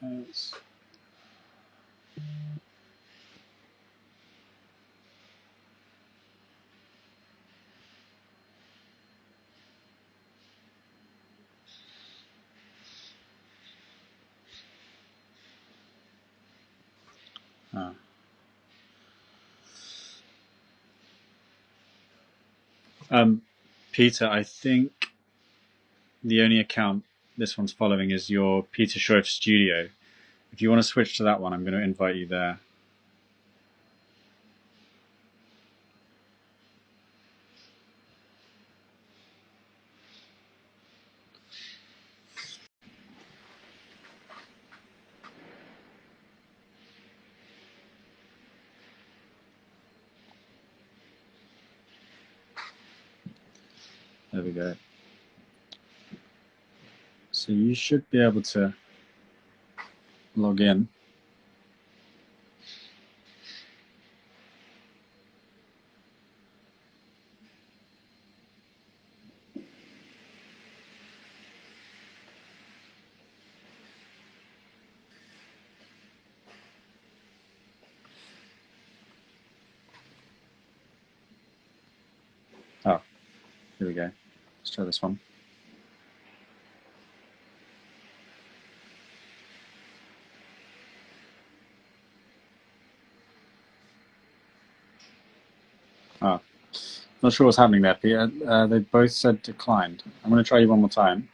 has. Peter, I think the only account this one's following is your Peter Schuyff studio. If you want to switch to that one, I'm going to invite you there. There we go. So you should be able to log in. Oh, here we go. Let's try this one. Oh, not sure what's happening there, Peter. They both said declined. I'm going to try you one more time.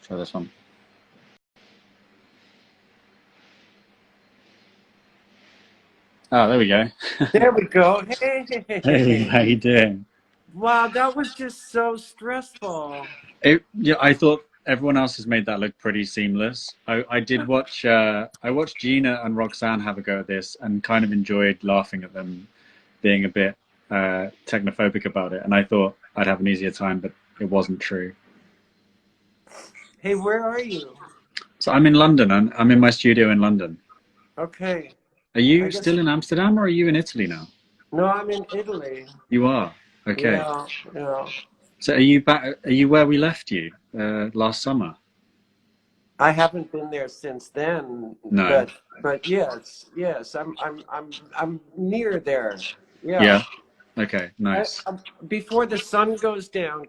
Try this one. Oh, there we go. There we go. Hey. Hey, how you doing? Wow, that was just so stressful. Yeah, I thought everyone else has made that look pretty seamless. I did watch. I watched Gina and Roxanne have a go at this, and kind of enjoyed laughing at them being a bit technophobic about it. And I thought I'd have an easier time, but it wasn't true. Hey, where are you? So I'm in London. I'm in my studio in London. Okay. Are you still in Amsterdam, or are you in Italy now? No, I'm in Italy. You are? Okay. Yeah. So are you back? Are you where we left you last summer? I haven't been there since then. No. But yes, I'm near there. Yeah. Yeah. Okay. Nice. Before the sun goes down,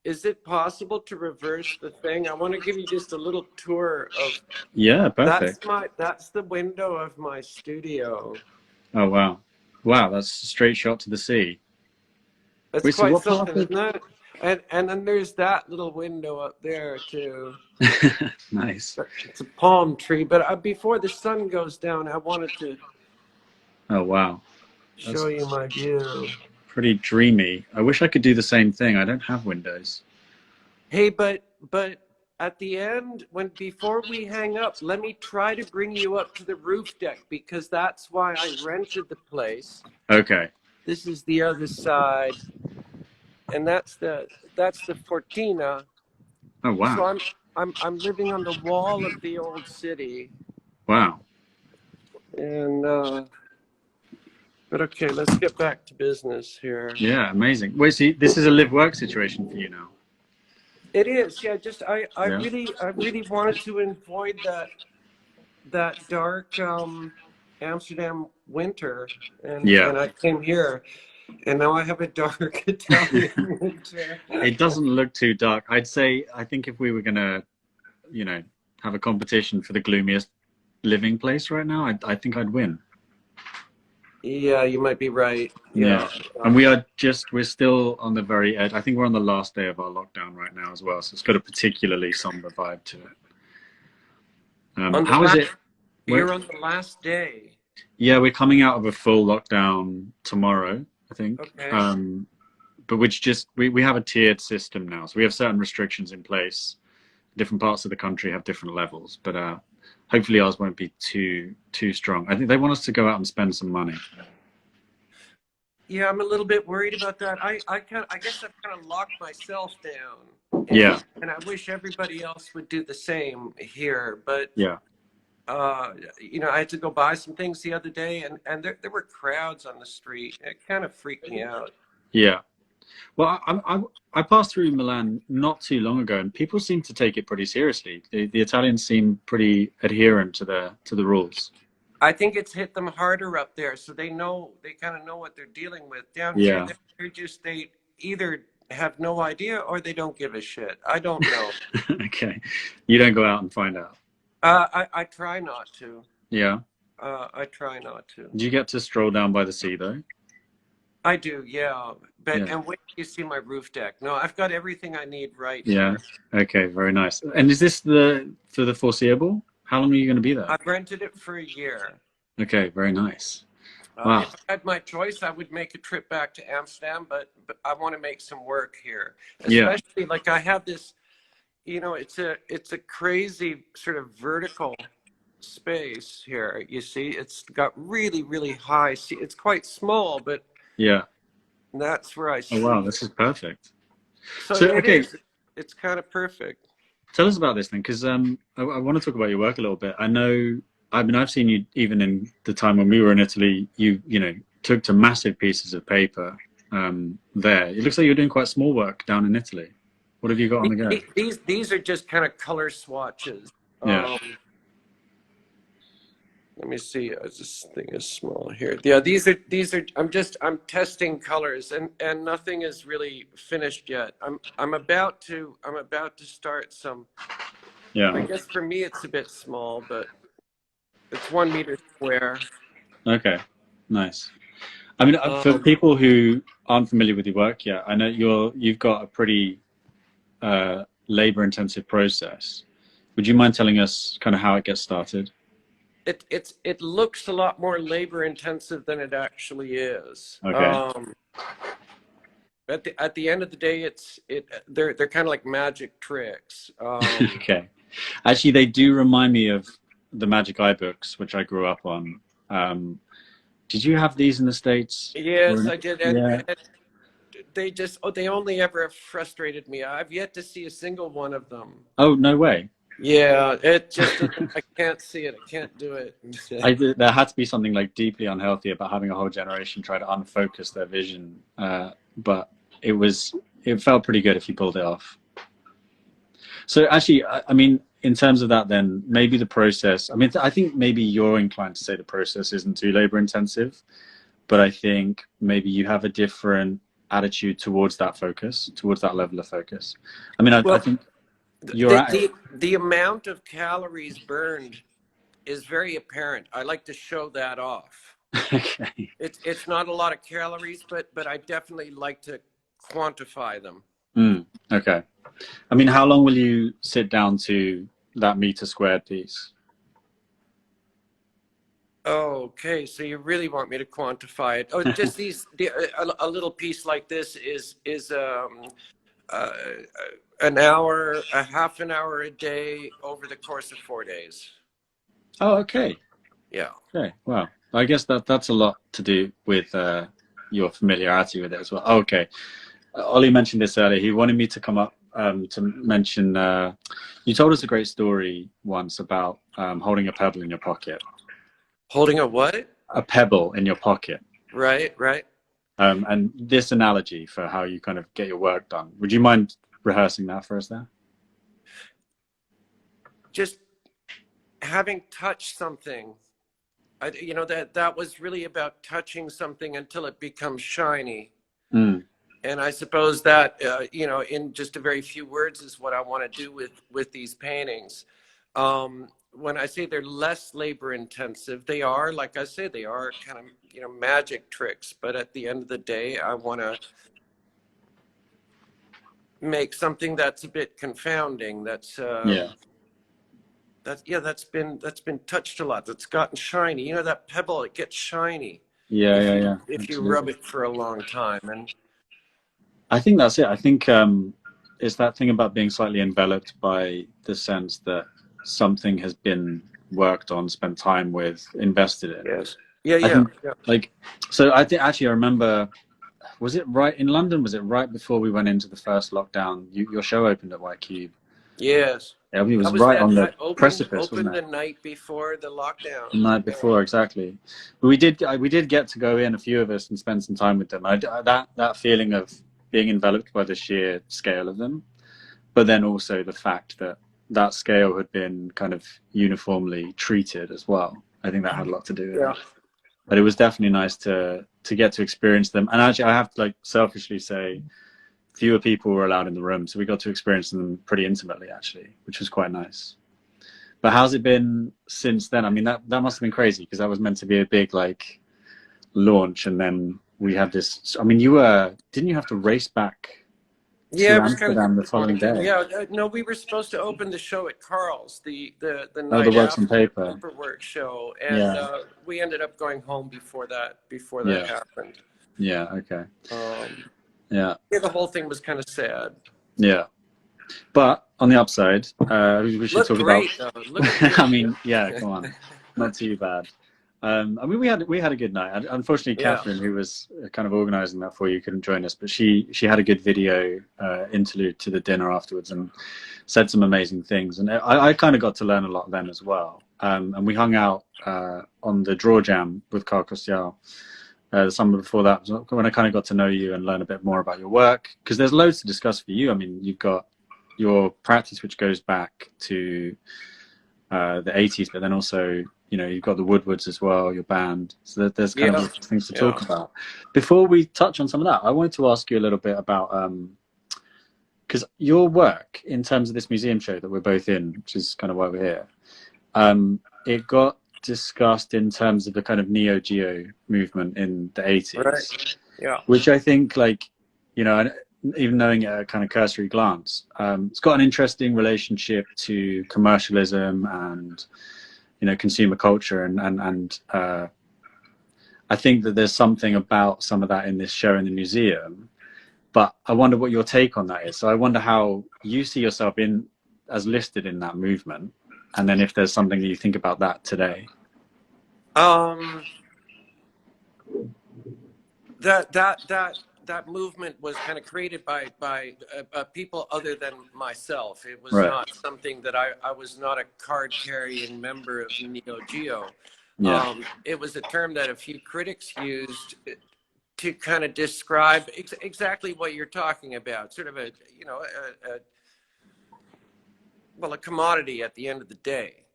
is it possible to reverse the thing? I want to give you just a little tour of. Yeah, perfect. That's the window of my studio. Oh wow. Wow, that's a straight shot to the sea. That's quite something, isn't it? And then there's that little window up there too. Nice. It's a palm tree, but before the sun goes down, I wanted to. Oh wow. Show you my view. Pretty dreamy. I wish I could do the same thing. I don't have windows. Hey, but at the end, before we hang up, let me try to bring you up to the roof deck, because that's why I rented the place. Okay. This is the other side, and that's the Fortina. Oh wow. So I'm living on the wall of the old city. Wow. And but okay, let's get back to business here. Yeah, amazing. Wait, see, this is a live-work situation for you now. It is, yeah. Just I really wanted to avoid that dark Amsterdam winter, and I came here, and now I have a dark Italian winter. It doesn't look too dark. I think if we were gonna, have a competition for the gloomiest living place right now, I think I'd win. Yeah, you might be right. Yeah. And we're still on the very edge. I think we're on the last day of our lockdown right now as well. So it's got a particularly somber vibe to it. How is it? You're on the last day. Yeah, we're coming out of a full lockdown tomorrow, I think. Okay. But we have a tiered system now. So we have certain restrictions in place. Different parts of the country have different levels, but hopefully ours won't be too strong. I think they want us to go out and spend some money. Yeah, I'm a little bit worried about that. I guess I've kind of locked myself down. Yeah. And I wish everybody else would do the same here. But yeah, you know, I had to go buy some things the other day, and there were crowds on the street. It kind of freaked me out. Yeah. Well, I passed through Milan not too long ago, and people seem to take it pretty seriously. The Italians seem pretty adherent to the rules. I think it's hit them harder up there, so they kind of know what they're dealing with. Down Yeah. here, they either have no idea or they don't give a shit. I don't know. Okay. You don't go out and find out? I try not to. Yeah. I try not to. Do you get to stroll down by the sea, though? I do, yeah. But Yeah. and wait till you see my roof deck. No, I've got everything I need right Yeah. here. Okay, very nice. And is this for the foreseeable? How long are you going to be there? I've rented it for a year. Okay, very nice. Wow. If I had my choice, I would make a trip back to Amsterdam, but I want to make some work here. Especially like I have this, you know, it's a crazy sort of vertical space here. You see, it's got really, really high. See, it's quite small, but yeah, that's where I see. Oh wow, this is perfect. So okay, it's kind of perfect. Tell us about this thing, because I want to talk about your work a little bit. I know, I mean, I've seen you even in the time when we were in Italy. You know, took to massive pieces of paper there. It looks like you're doing quite small work down in Italy. What have you got on the go? These are just kind of color swatches. Yeah. Let me see. This thing is small here. Yeah, these are. I'm testing colors, and nothing is really finished yet. I'm about to start some. Yeah. I guess for me it's a bit small, but it's 1 meter square. Okay, nice. I mean, for people who aren't familiar with your work yet, I know you've got a pretty labor-intensive process. Would you mind telling us kind of how it gets started? It looks a lot more labor intensive than it actually is. Okay. At the end of the day, they're kind of like magic tricks. Okay. Actually, they do remind me of the Magic Eye books, which I grew up on. Did you have these in the States? Yes, I did. Yeah. And they only ever frustrated me. I've yet to see a single one of them. Oh, no way. Yeah, it just, I can't see it. I can't do it. There had to be something like deeply unhealthy about having a whole generation try to unfocus their vision. But it felt pretty good if you pulled it off. So actually, I mean, in terms of that, then maybe the process, I mean, I think maybe you're inclined to say the process isn't too labor intensive, but I think maybe you have a different attitude towards that focus, towards that level of focus. I mean, I think the amount of calories burned is very apparent. I like to show that off. Okay. It's not a lot of calories, but I definitely like to quantify them. Okay. I mean, how long will you sit down to that meter squared piece? Okay, so you really want me to quantify it? Oh, just a little piece like this is an hour, a half an hour a day over the course of 4 days. Oh, okay. Yeah. Okay. Well, I guess that's a lot to do with your familiarity with it as well. Okay. Ollie mentioned this earlier. He wanted me to come up to mention. You told us a great story once about holding a pebble in your pocket. Holding a what? A pebble in your pocket. Right. And this analogy for how you kind of get your work done. Would you mind rehearsing that for us there? Just having touched something, you know, that was really about touching something until it becomes shiny. And I suppose that, you know, in just a very few words is what I want to do with these paintings. When I say they're less labor intensive, they are, like I say, they are kind of, you know, magic tricks. But at the end of the day, I want to make something that's a bit confounding. That's that's been touched a lot. That's gotten shiny. You know, that pebble, it gets shiny. If you rub it for a long time. And I think that's it. I think it's that thing about being slightly enveloped by the sense that something has been worked on, spent time with, invested in. Yes. Yeah. Like, so I think actually I remember, was it right in London? Was it right before we went into the first lockdown? Your show opened at White Cube. Yes. Yeah, it was That was right on the opened precipice, wasn't the it? night before the lockdown. The night before, exactly. But we did get to go in, a few of us, and spend some time with them. That feeling of being enveloped by the sheer scale of them, but then also the fact that that scale had been kind of uniformly treated as well. I think that had a lot to do with Yeah. it. But it was definitely nice to get to experience them. And actually, I have to, like, selfishly say, fewer people were allowed in the room, so we got to experience them pretty intimately, actually, which was quite nice. But how's it been since then? I mean, that must have been crazy, because that was meant to be a big, like, launch, and then we had this. I mean, didn't you have to race back Yeah, to it was kind Amsterdam the following of, day? yeah, no, we were supposed to open the show at Carl's, the Oh, the night works on after the paper. paperwork show, and Yeah. we ended up going home before that Yeah. happened. Yeah. Okay. Yeah, the whole thing was kind of sad. Yeah. But on the upside, we should talk great, about. though. Look I mean, yeah, come on, not too bad. I mean, we had a good night. Unfortunately, Catherine, who was kind of organising that for you, couldn't join us, but she had a good video interlude to the dinner afterwards and said some amazing things. And I kind of got to learn a lot then as well. And we hung out on the Draw Jam with Carl Costial the summer before that, when I kind of got to know you and learn a bit more about your work, because there's loads to discuss for you. I mean, you've got your practice, which goes back to the 80s, but then also, you know, you've got the Woodwards as well, your band. So there's kind of things to talk about. Before we touch on some of that, I wanted to ask you a little bit about, because your work in terms of this museum show that we're both in, which is kind of why we're here, it got discussed in terms of the kind of Neo-Geo movement in the 80s. Right. Yeah. Which I think, like, you know, even knowing at a kind of cursory glance, it's got an interesting relationship to commercialism and, you know, consumer culture, and I think that there's something about some of that in this show in the museum. But I wonder what your take on that is. So I wonder how you see yourself as listed in that movement, and then if there's something that you think about that today. That movement was kind of created by people other than myself. It was not something that I was not a card carrying member of Neo-Geo. Yeah. It was a term that a few critics used to kind of describe exactly what you're talking about, sort of a, you know, a commodity at the end of the day.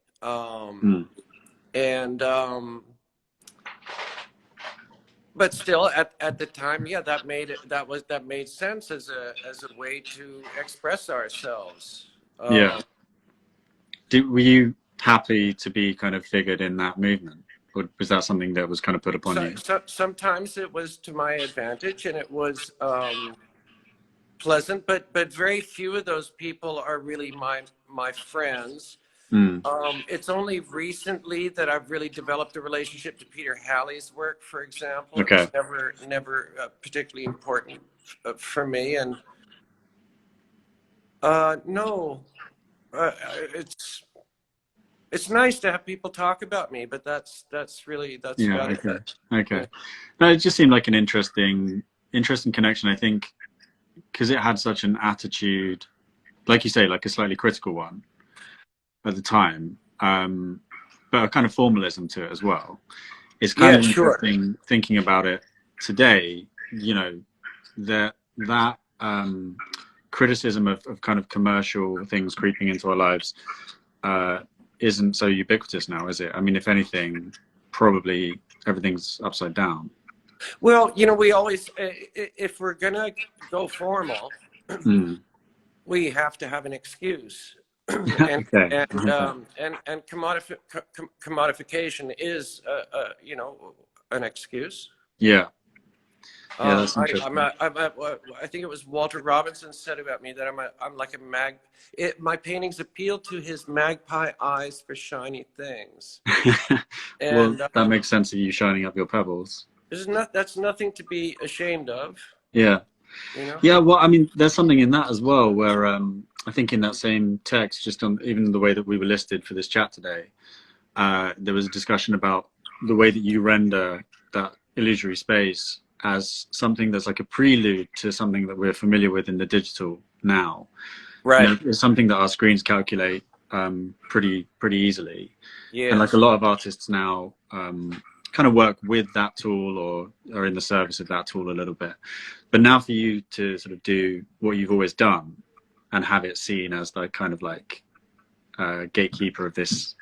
But still, at the time, yeah, that made sense as a way to express ourselves. Yeah. Were you happy to be kind of figured in that movement, or was that something that was kind of put upon you? Sometimes it was to my advantage, and it was pleasant, but very few of those people are really my friends. It's only recently that I've really developed a relationship to Peter Halley's work, for example. It was never particularly important for me, and no, it's nice to have people talk about me, but that's about it. Okay. No, it just seemed like an interesting connection, I think, because it had such an attitude, like you say, like a slightly critical one at the time, but a kind of formalism to it as well. It's kind of interesting thinking about it today, you know, that criticism of kind of commercial things creeping into our lives isn't so ubiquitous now, is it? I mean, if anything, probably everything's upside down. Well, you know, we always, if we're gonna go formal, we have to have an excuse. And commodification is you know, an excuse. Yeah. Yeah, that's interesting. I think it was Walter Robinson said about me that I'm like a my paintings appeal to his magpie eyes for shiny things. And well, that makes sense of you shining up your pebbles. That's nothing to be ashamed of. Yeah. You know? Yeah, well, I mean, there's something in that as well, where I think in that same text, just on even the way that we were listed for this chat today, there was a discussion about the way that you render that illusory space as something that's like a prelude to something that we're familiar with in the digital now. Right. You know, it's something that our screens calculate pretty easily. Yes. And like a lot of artists now kind of work with that tool or are in the service of that tool a little bit. But now for you to sort of do what you've always done and have it seen as the kind of like gatekeeper of this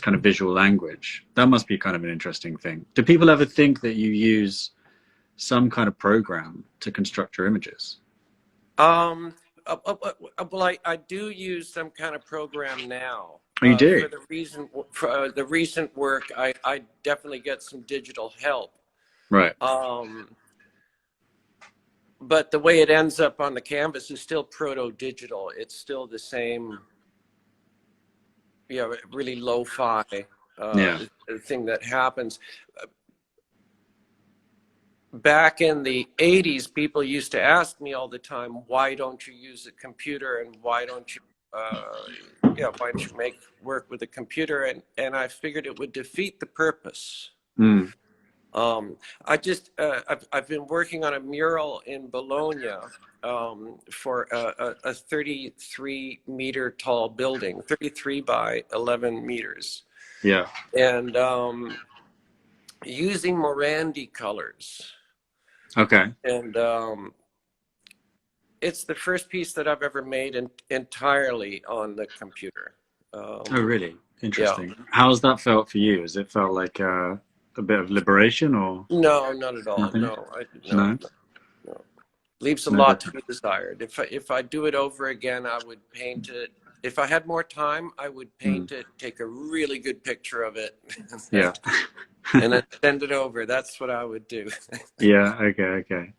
kind of visual language, that must be kind of an interesting thing. Do people ever think that you use some kind of program to construct your images? Well, I do use some kind of program now. Oh, you do? For the recent work, I definitely get some digital help. Right. But the way it ends up on the canvas is still proto-digital. It's still the same, really lo-fi thing that happens. Back in the 80s, people used to ask me all the time, why don't you use a computer and why don't you make work with a computer? And I figured it would defeat the purpose. I've been working on a mural in Bologna for a 33-meter tall building, 33 by 11 meters. Yeah. And using Morandi colors. Okay. And it's the first piece that I've ever made entirely on the computer. Oh, really? Interesting. Yeah. How's that felt for you? Has it felt like a bit of liberation, or? No, not at all. Nothing? No. Leaves a lot to be desired. If I do it over again, I would paint it. If I had more time, I would paint it, take a really good picture of it. Yeah. And then send it over. That's what I would do. Yeah. Okay.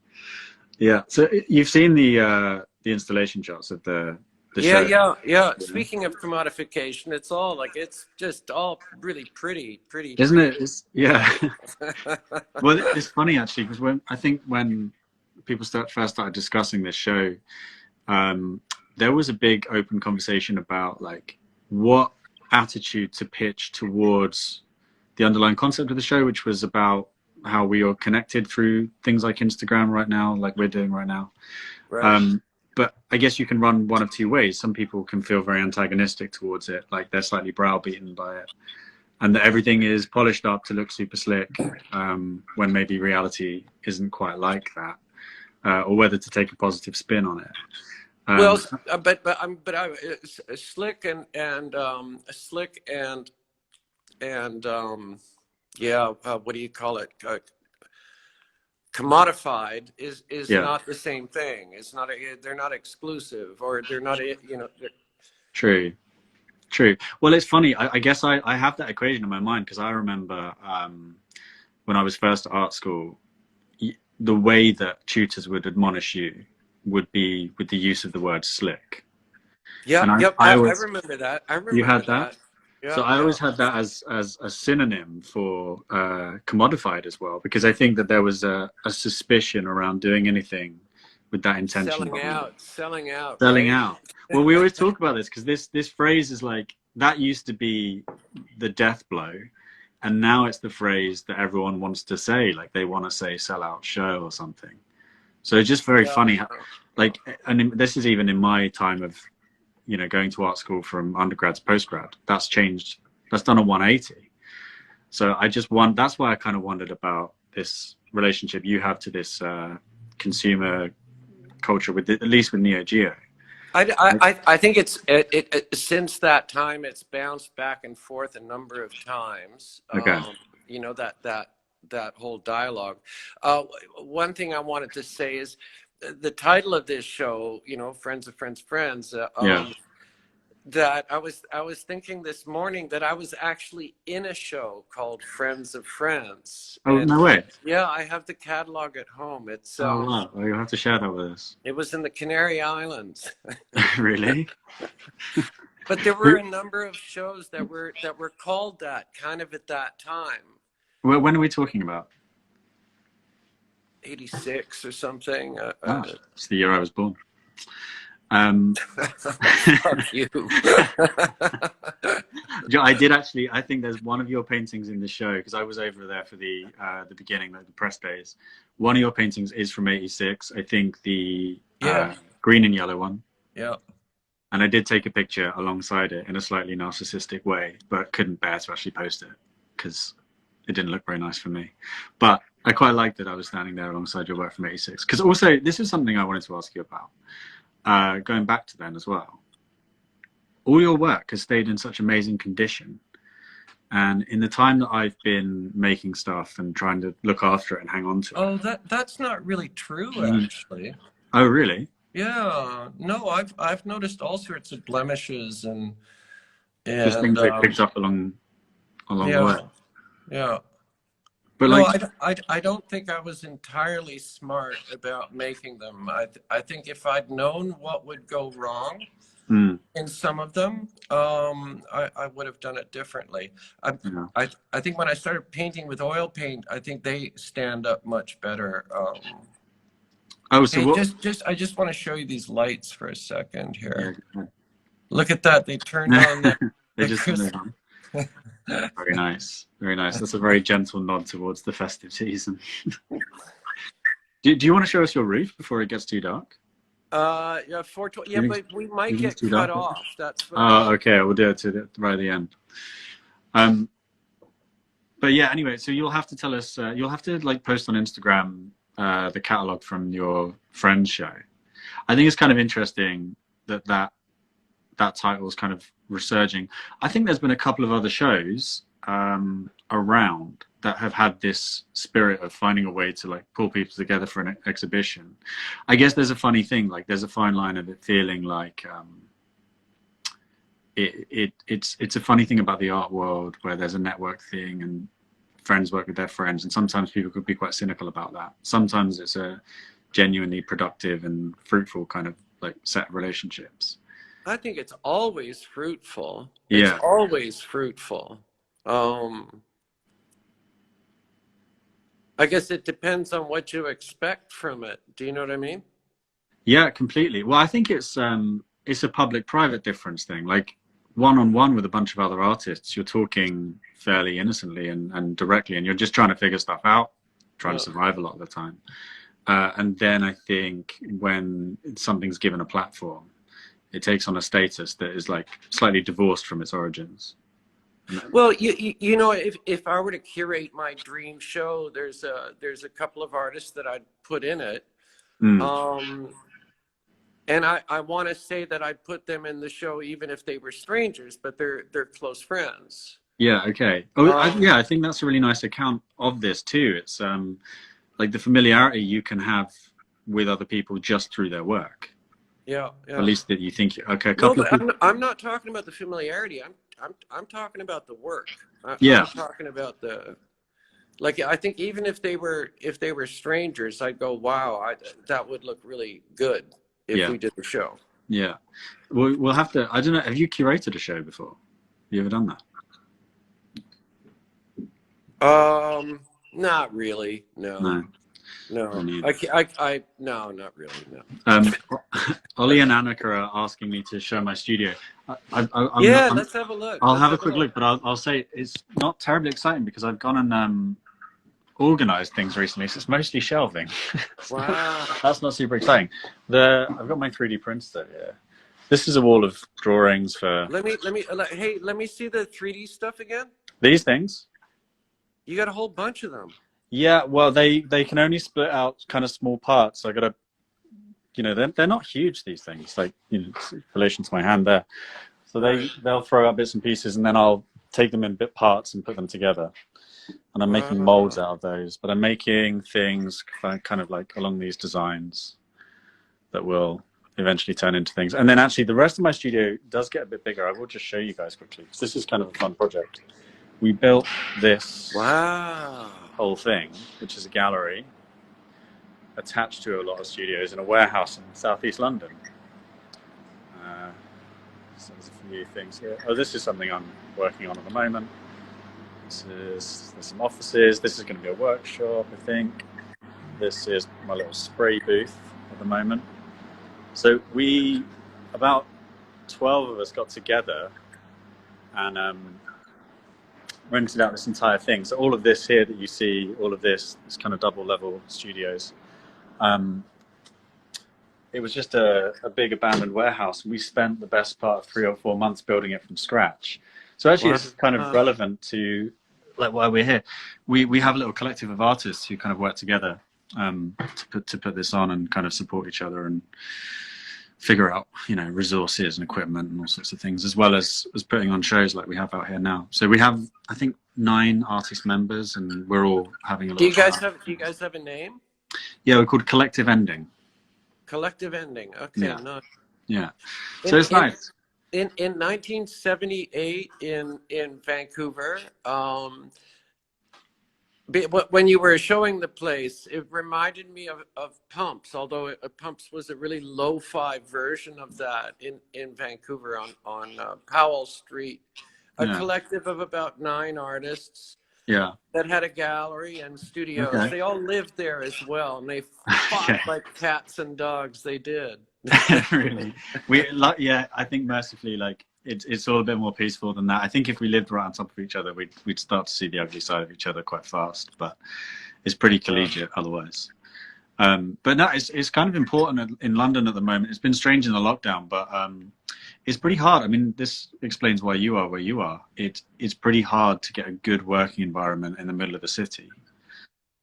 Yeah. So you've seen the installation shots of the show. Yeah. Speaking of commodification, it's just all really pretty. Isn't it? Yeah. Well, it's funny actually, because when people first started discussing this show, there was a big open conversation about like what attitude to pitch towards the underlying concept of the show, which was about how we are connected through things like Instagram right now, like we're doing right now. Right. But I guess you can run one of two ways. Some people can feel very antagonistic towards it, like they're slightly browbeaten by it, and that everything is polished up to look super slick, when maybe reality isn't quite like that, or whether to take a positive spin on it. Well, slick and what do you call it? Commodified is not the same thing. It's not. They're not exclusive, or they're not. True. Well, it's funny. I guess I have that equation in my mind, because I remember when I was first at art school, the way that tutors would admonish you would be with the use of the word slick. Yeah, I remember that. You had that? Yeah, so I always had that as a synonym for commodified as well, because I think that there was a suspicion around doing anything with that intention. Selling out. Well, we always talk about this, because this phrase is like, that used to be the death blow, and now it's the phrase that everyone wants to say, like they want to say sell out show or something. So it's just very funny how, like, and this is even in my time of, going to art school from undergrad to postgrad, that's changed. That's done a 180. So that's why I kind of wondered about this relationship you have to this consumer culture, at least with Neo-Geo. I think it since that time, it's bounced back and forth a number of times. Okay. That whole dialogue. One thing I wanted to say is the title of this show, Friends of Friends, Friends. That I was thinking this morning that I was actually in a show called Friends of Friends. Oh, no way. Yeah, I have the catalog at home. It's oh wow, well, you'll have to share that with us. It was in the Canary Islands. Really? But there were a number of shows that were called that kind of at that time. Well, when are we talking about? 86 or something. It's the year I was born. Fuck you. I did actually. I think there's one of your paintings in the show, because I was over there for the beginning, like the press days. One of your paintings is from '86. I think the green and yellow one. Yeah. And I did take a picture alongside it in a slightly narcissistic way, but couldn't bear to actually post it because it didn't look very nice for me. But I quite liked that I was standing there alongside your work from '86. Because also, this is something I wanted to ask you about, going back to then as well. All your work has stayed in such amazing condition. And in the time that I've been making stuff and trying to look after it and hang on to it. Oh, that's not really true, actually. Oh, really? Yeah. No, I've noticed all sorts of blemishes and just things they picked up along the way. Yeah. But no, like, I don't think I was entirely smart about making them. I think if I'd known what would go wrong in some of them, I would have done it differently. I think when I started painting with oil paint, I think they stand up much better. Oh, so hey, what? I just want to show you these lights for a second here. Yeah. Look at that. They turned on they just turned on. Very nice. Very nice. That's a very gentle nod towards the festive season. Do you want to show us your roof before it gets too dark? Yeah, 420. Yeah, but we might get cut off. That's what okay. We'll do it to right at the end. But yeah, anyway, so you'll have to tell us, you'll have to like post on Instagram the catalog from your friend's show. I think it's kind of interesting that title is kind of resurging. I think there's been a couple of other shows around that have had this spirit of finding a way to like pull people together for an exhibition. I guess there's a funny thing, like there's a fine line of it feeling like it's a funny thing about the art world where there's a network thing and friends work with their friends, and sometimes people could be quite cynical about that. Sometimes it's a genuinely productive and fruitful kind of like set of relationships. I think it's always fruitful. It's always fruitful. I guess it depends on what you expect from it. Do you know what I mean? Yeah, completely. Well, I think it's a public-private difference thing. Like one-on-one with a bunch of other artists, you're talking fairly innocently and directly, and you're just trying to figure stuff out, trying to survive a lot of the time. And then I think when something's given a platform, it takes on a status that is like slightly divorced from its origins. Well, you know, if I were to curate my dream show, there's a couple of artists that I'd put in it. And I want to say that I'd put them in the show even if they were strangers, but they're close friends. Yeah, okay. Oh, I think that's a really nice account of this too. It's like the familiarity you can have with other people just through their work. Yeah. At least that you think, okay, I'm not talking about the familiarity. I'm talking about the work. I'm talking about the, like, I think even if they were strangers, I'd go, wow, that would look really good if we did the show. Yeah. We'll have to, I don't know, have you curated a show before? Have you ever done that? Not really. No. No, no, not really. No. Ollie and Annika are asking me to show my studio. Let's have a look. I'll have a quick look, but I'll say it's not terribly exciting because I've gone and organized things recently. So it's mostly shelving. Wow. That's not super exciting. I've got my 3D printer here. This is a wall of drawings for. Let me see the 3D stuff again. These things. You got a whole bunch of them. Yeah, well, they can only split out kind of small parts. So I got to, you know, they're not huge, these things, like, you know, in relation to my hand there. So they'll throw out bits and pieces, and then I'll take them in bit parts and put them together. And I'm making molds out of those, but I'm making things kind of like along these designs that will eventually turn into things. And then actually the rest of my studio does get a bit bigger. I will just show you guys quickly, because this is kind of a fun project. We built this whole thing, which is a gallery attached to a lot of studios in a warehouse in southeast London. So there's a few things here. Oh, this is something I'm working on at the moment. There's some offices. This is going to be a workshop, I think. This is my little spray booth at the moment. So about 12 of us got together and rented out this entire thing. So all of this here that you see, all of this kind of double level studios, it was just a big abandoned warehouse. We spent the best part of 3 or 4 months building it from scratch. So actually, this is kind of relevant to like why we're here. We have a little collective of artists who kind of work together to put this on and kind of support each other and figure out, you know, resources and equipment and all sorts of things, as well as putting on shows like we have out here now. So we have, I think, 9 artist members, and we're all having a little. Do you guys have a name? Yeah, we're called Collective Ending. Collective Ending. Okay, yeah. Nice. Yeah. So it's nice. In 1978 in Vancouver, when you were showing the place, it reminded me of Pumps, although Pumps was a really lo-fi version of that in Vancouver on Powell Street. A collective of about 9 artists that had a gallery and studios. Okay. They all lived there as well, and they fought like cats and dogs. They did. Really? I think mercifully, like, it's all a bit more peaceful than that. I think if we lived right on top of each other, we'd start to see the ugly side of each other quite fast. But it's pretty collegiate otherwise. But no, it's kind of important in London at the moment. It's been strange in the lockdown, but it's pretty hard. I mean, this explains why you are where you are. It's pretty hard to get a good working environment in the middle of the city.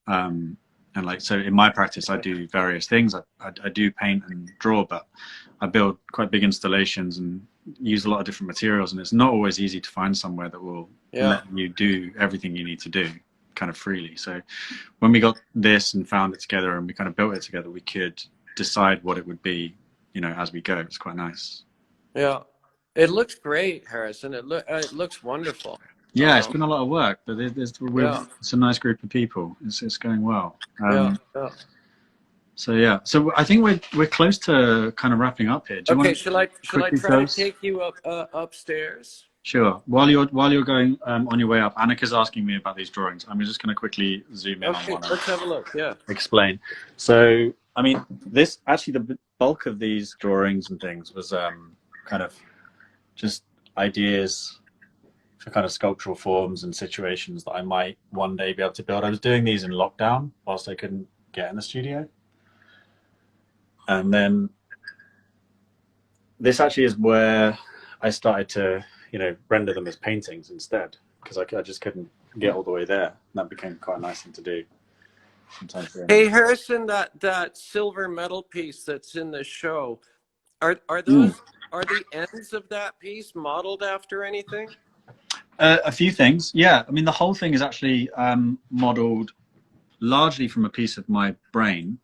And like, so in my practice, I do various things. I do paint and draw, but I build quite big installations and use a lot of different materials. And it's not always easy to find somewhere that will let you do everything you need to do kind of freely. So when we got this and found it together and we kind of built it together, we could decide what it would be, you know, as we go. It's quite nice. Yeah, it looks great, Harrison. It looks wonderful. Yeah, it's been a lot of work, but it's a nice group of people. It's going well. So I think we're close to kind of wrapping up here. Shall I try to take you upstairs? Sure. While you're going on your way up, Annika's asking me about these drawings. I'm just going to quickly zoom in on one. Let's have a look. Yeah. Explain. So, I mean, the bulk of these drawings and things was kind of just ideas for kind of sculptural forms and situations that I might one day be able to build. I was doing these in lockdown whilst I couldn't get in the studio. And then this actually is where I started to, you know, render them as paintings instead, because I just couldn't get all the way there. And that became quite a nice thing to do. Hey, Harrison, that silver metal piece that's in the show, are the ends of that piece modeled after anything? A few things, yeah. I mean, the whole thing is actually modeled largely from a piece of my brain.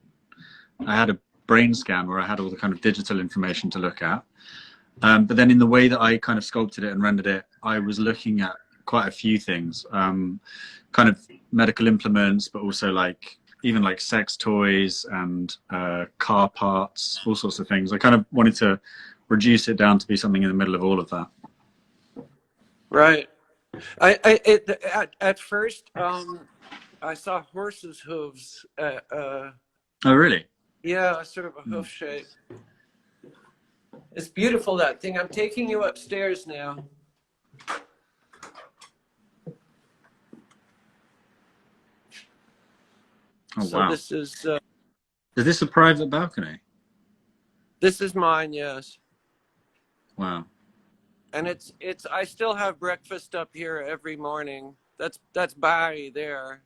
I had a brain scan where I had all the kind of digital information to look at. But then in the way that I kind of sculpted it and rendered it, I was looking at quite a few things, kind of medical implements, but also like even like sex toys and car parts, all sorts of things. I kind of wanted to reduce it down to be something in the middle of all of that. Right. At first, I saw horses' hooves. Oh, really? Yeah, sort of a hoof shape. It's beautiful, that thing. I'm taking you upstairs now. Oh, so wow. This is... is this a private balcony? This is mine, yes. Wow. And I still have breakfast up here every morning. That's Barry there.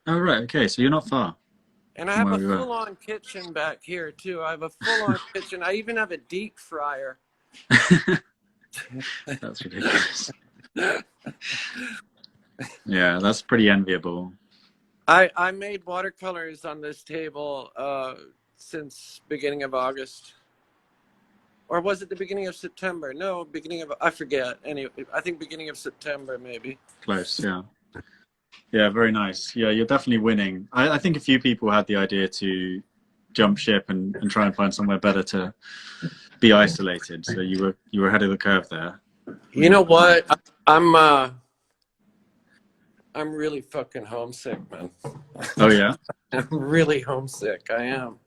Oh, right. Okay. So you're not far. And I have a full-on kitchen back here too. I have a full-on kitchen. I even have a deep fryer. That's ridiculous. Yeah, that's pretty enviable. I made watercolors on this table since beginning of August. Or was it the beginning of September? No, I forget. Anyway, I think beginning of September, maybe. Close, yeah. Yeah, very nice. Yeah, you're definitely winning. I think a few people had the idea to jump ship and try and find somewhere better to be isolated. So you were ahead of the curve there. You know what? I'm really fucking homesick, man. Oh yeah? I'm really homesick. I am.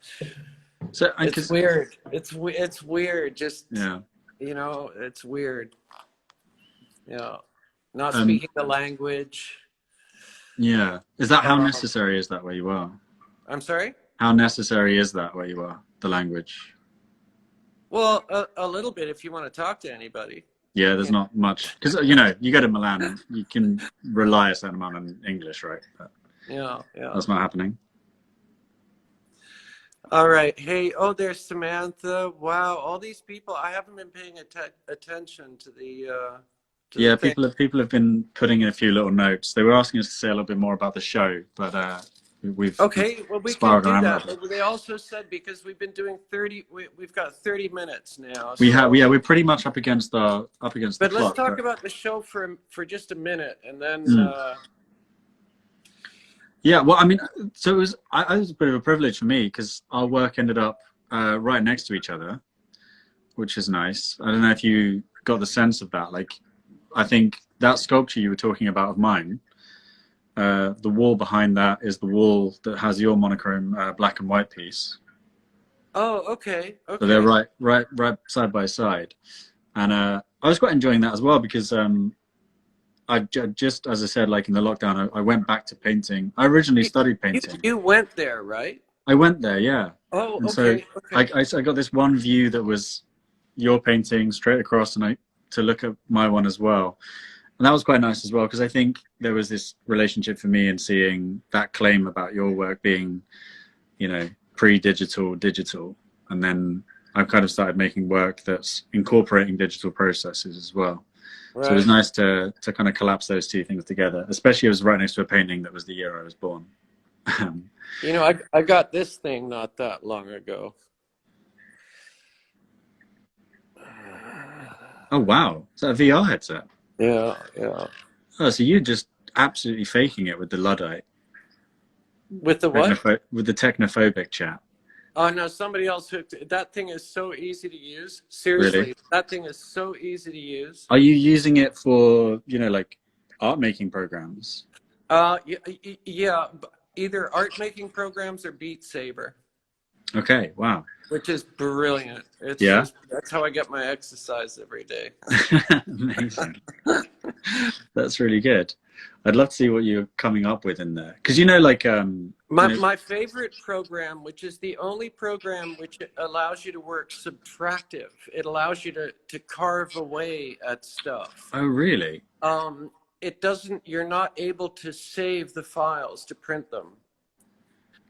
So it's weird. It's weird. Just yeah. You know, it's weird. Yeah, not speaking the language. Yeah. Is that how necessary is that where you are? I'm sorry? How necessary is that where you are? the language? Well, a little bit if you want to talk to anybody. Yeah, there's not much because you know you go to Milan, you can rely a certain amount on English, right? But yeah, that's not happening. All right. Hey, oh, there's Samantha. Wow, all these people. I haven't been paying attention to the. Yeah, people have been putting in a few little notes. They were asking us to say a little bit more about the show, but we've okay. Well, we can do that. But they also said because we've been doing 30, we've got 30 minutes now. We have, yeah, we're pretty much up against the clock. But let's talk about the show for just a minute, and then. Yeah, well, I mean, so it was a bit of a privilege for me because our work ended up right next to each other, which is nice. I don't know if you got the sense of that. Like, I think that sculpture you were talking about of mine, the wall behind that is the wall that has your monochrome black and white piece. Oh, okay. Okay. So they're right side by side, and I was quite enjoying that as well because I just, as I said, like in the lockdown, I went back to painting. I originally studied painting. You went there, right? I went there, yeah. Oh, and okay. So I got this one view that was your painting straight across, and to look at my one as well. And that was quite nice as well, because I think there was this relationship for me in seeing that claim about your work being, you know, pre-digital, digital. And then I've kind of started making work that's incorporating digital processes as well. Right. So it was nice to kind of collapse those two things together, especially it was right next to a painting that was the year I was born. You know, I got this thing not that long ago. Oh, wow. Is that a VR headset? Yeah, yeah. Oh, so you're just absolutely faking it with the Luddite. With the what? With the technophobic chat. Oh, no, somebody else hooked it. That thing is so easy to use. Seriously, really? That thing is so easy to use. Are you using it for, you know, like art making programs? Yeah, either art making programs or Beat Saber. Okay, wow. Which is brilliant. It's just, that's how I get my exercise every day. Amazing. That's really good. I'd love to see what you're coming up with in there. Because, you know, like... my favorite program, which is the only program which allows you to work subtractive. It allows you to carve away at stuff. Oh, really? It doesn't... You're not able to save the files to print them.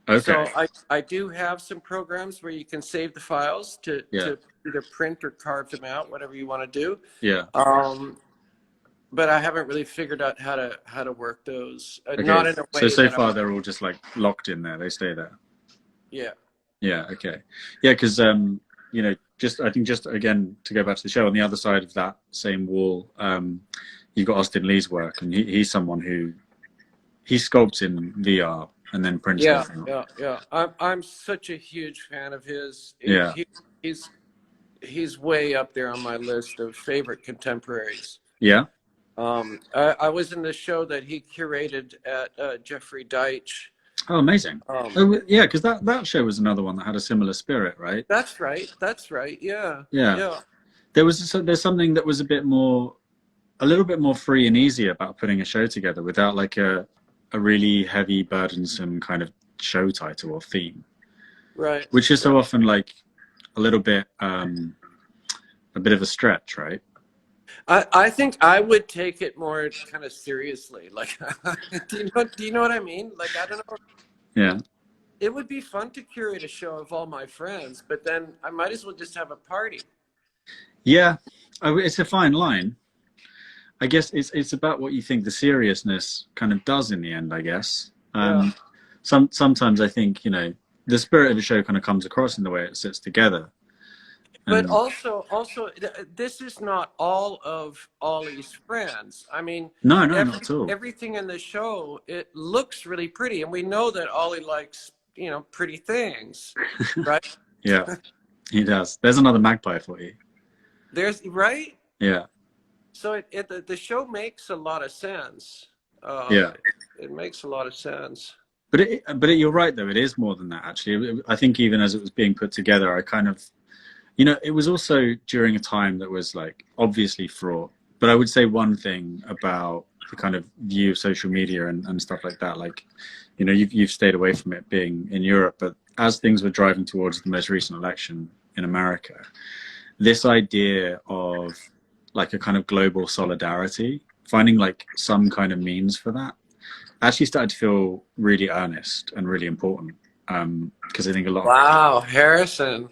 Okay. So I do have some programs where you can save the files to either print or carve them out, whatever you want to do. Yeah. But I haven't really figured out how to work those. Okay. Not in a way. So far they're all just like locked in there. They stay there. Yeah. Yeah. Okay. Yeah, because you know, I think again to go back to the show, on the other side of that same wall, you've got Austin Lee's work, and he's someone who sculpts in VR. And then prints. Yeah. I'm such a huge fan of his. Yeah. He's way up there on my list of favorite contemporaries. Yeah. I was in the show that he curated at Jeffrey Deitch. Oh, amazing. Yeah, because that show was another one that had a similar spirit, right? That's right. Yeah. Yeah. There's something that was a little bit more free and easy about putting a show together without like a really heavy, burdensome kind of show title or theme, right? Which is so often like a little bit, a bit of a stretch, right? I think I would take it more kind of seriously. Like, do you know what I mean? Like, I don't know. Yeah. It would be fun to curate a show of all my friends, but then I might as well just have a party. Yeah, it's a fine line. I guess it's about what you think the seriousness kind of does in the end, I guess. Sometimes I think, you know, the spirit of the show kind of comes across in the way it sits together. But also, this is not all of Ollie's friends. I mean, no, not at all. Everything in the show, it looks really pretty. And we know that Ollie likes, you know, pretty things, right? Yeah, he does. There's another magpie for you. Right? Yeah. So the show makes a lot of sense. It makes a lot of sense. But you're right though. It is more than that actually. I think even as it was being put together, I kind of, you know, it was also during a time that was like obviously fraught. But I would say one thing about the kind of view of social media and stuff like that. Like, you know, you've stayed away from it being in Europe, but as things were driving towards the most recent election in America, this idea of like a kind of global solidarity, finding like some kind of means for that, actually started to feel really earnest and really important. Because I think a lot of Harrison.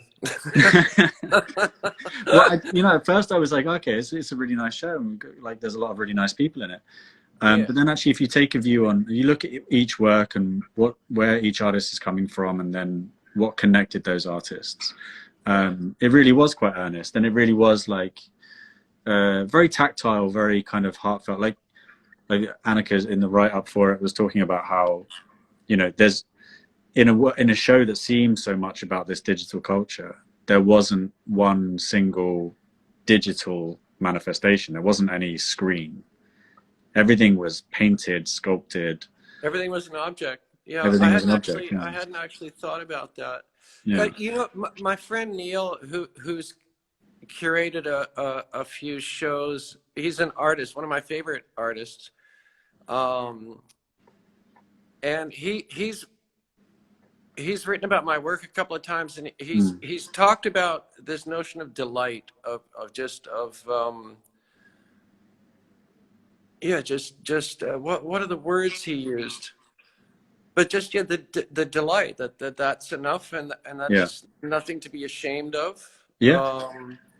Well, you know, at first I was like, okay, it's a really nice show, and like there's a lot of really nice people in it. But then actually, if you take a view on, you look at each work and where each artist is coming from, and then what connected those artists, it really was quite earnest, and it really was like very tactile, very kind of heartfelt. Like Annika in the write up for it was talking about how, you know, there's in a show that seems so much about this digital culture, there wasn't one single digital manifestation. There wasn't any screen. Everything was painted, sculpted. Everything was an object. Yeah, everything was an object. I hadn't actually thought about that. Yeah. But, you know, my friend Neil, who's curated a few shows, he's an artist, one of my favorite artists. And he's written about my work a couple of times, and he's talked about this notion of delight, what are the words he used? But just the delight that's enough, and that's nothing to be ashamed of. Yeah,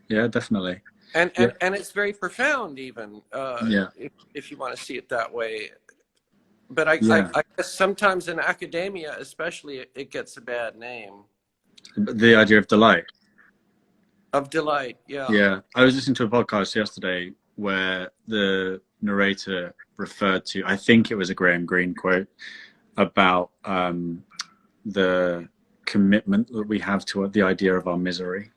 yeah, definitely. And it's very profound, even if you want to see it that way. But I guess sometimes in academia, especially, it gets a bad name. The idea of delight. Of delight, yeah. Yeah, I was listening to a podcast yesterday where the narrator referred to, I think it was a Graham Greene quote, about the commitment that we have to the idea of our misery.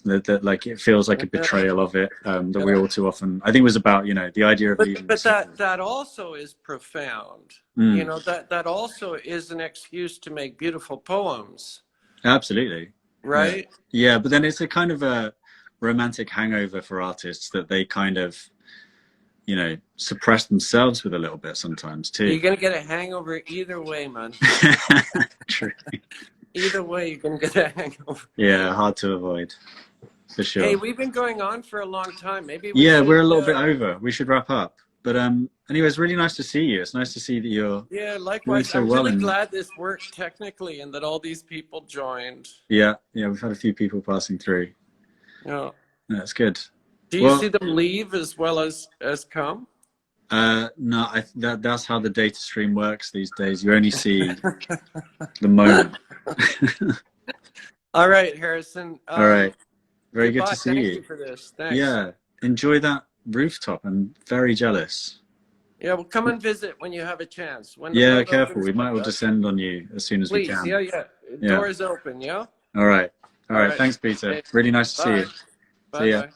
That like it feels like a betrayal of it, that we all too often, I think it was about, you know, the idea of but that also is profound. You know, that also is an excuse to make beautiful poems. Absolutely. Right? Yeah, but then it's a kind of a romantic hangover for artists that they kind of, you know, suppress themselves with a little bit sometimes too. You're gonna get a hangover either way, man. True. Either way, you're gonna get a hangover. Yeah, hard to avoid. For sure. Hey, we've been going on for a long time. Maybe we're a little bit over. We should wrap up. But anyway, it's really nice to see you. It's nice to see that you're likewise. so I'm well really glad this worked technically and that all these people joined. Yeah, we've had a few people passing through. Yeah, that's good. Do you see them leave as well as come? No, that's how the data stream works these days. You only see the moment. All right, Harrison. All right. Very good to see you. Thank you for this. Thanks. Yeah. Enjoy that rooftop. I'm very jealous. Yeah, well, come and visit when you have a chance. Careful. We might well descend on you as soon as we can. Yeah. Door is open, yeah? All right. Thanks, Peter. Really nice to see you. Bye. See ya.